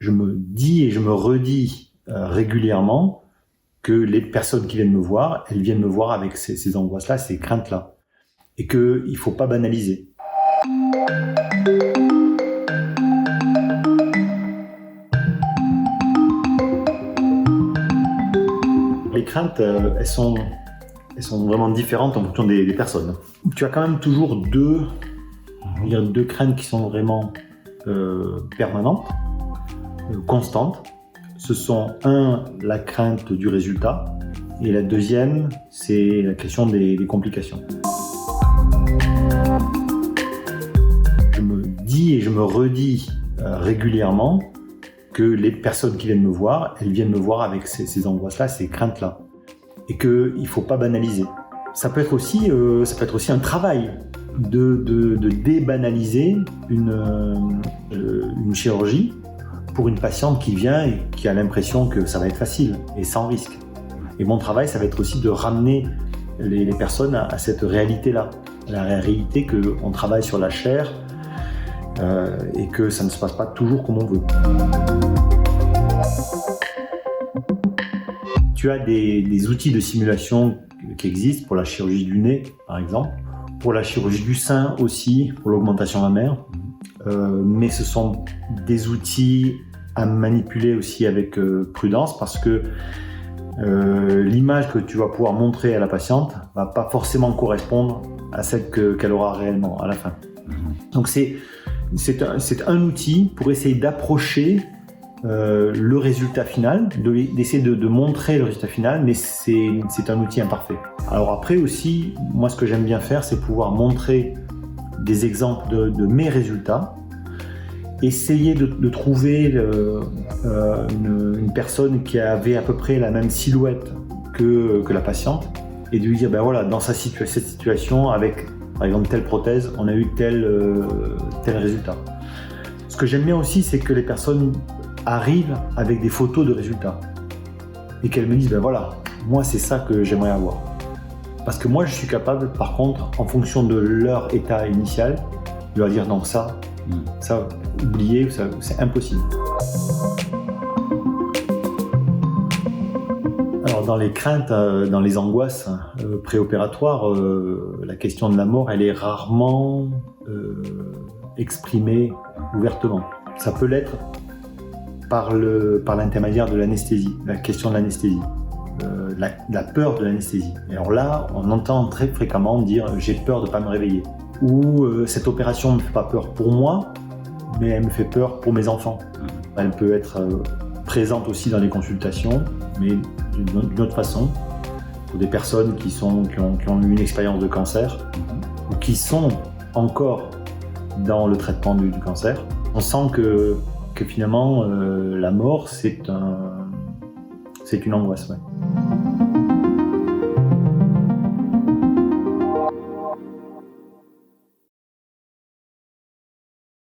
Je me dis et je me redis régulièrement que les personnes qui viennent me voir, elles viennent me voir avec ces angoisses-là, ces craintes-là. Et qu'il ne faut pas banaliser. Les craintes, elles sont vraiment différentes en fonction des personnes. Tu as quand même toujours deux craintes qui sont vraiment permanentes, constantes. Ce sont la crainte du résultat, et la deuxième, c'est la question des complications. Je me dis et je me redis régulièrement que les personnes qui viennent me voir, elles viennent me voir avec ces angoisses-là, ces craintes-là, et qu'il ne faut pas banaliser. Ça peut être aussi un travail de débanaliser une chirurgie pour une patiente qui vient et qui a l'impression que ça va être facile et sans risque. Et mon travail, ça va être aussi de ramener les personnes à cette réalité-là, la réalité qu'on travaille sur la chair et que ça ne se passe pas toujours comme on veut. Tu as des outils de simulation qui existent pour la chirurgie du nez, par exemple, pour la chirurgie du sein aussi, pour l'augmentation mammaire, mais ce sont des outils à manipuler aussi avec prudence, parce que l'image que tu vas pouvoir montrer à la patiente va pas forcément correspondre à celle qu'elle aura réellement à la fin. Donc c'est un outil pour essayer d'approcher le résultat final, d'essayer de montrer le résultat final, mais c'est un outil imparfait. Alors après aussi, moi ce que j'aime bien faire, c'est pouvoir montrer des exemples de mes résultats, essayer de trouver une personne qui avait à peu près la même silhouette que la patiente, et de lui dire, ben voilà, dans cette situation, avec par exemple telle prothèse, on a eu tel résultat. Ce que j'aime bien aussi, c'est que les personnes arrivent avec des photos de résultats et qu'elles me disent, ben voilà, moi c'est ça que j'aimerais avoir. Parce que moi je suis capable, par contre, en fonction de leur état initial, de leur dire non, ça oubliez, c'est impossible. Alors dans les craintes, dans les angoisses préopératoires, la question de la mort, elle est rarement exprimée ouvertement. Ça peut l'être par l'intermédiaire de l'anesthésie, la question de l'anesthésie, la peur de l'anesthésie. Et alors là, on entend très fréquemment dire « j'ai peur de ne pas me réveiller » ou « cette opération ne me fait pas peur pour moi, mais elle me fait peur pour mes enfants ». Elle peut être présente aussi dans les consultations, mais d'une autre façon, pour des personnes qui ont eu une expérience de cancer ou qui sont encore dans le traitement du cancer. On sent que finalement, la mort, c'est une angoisse. Ouais.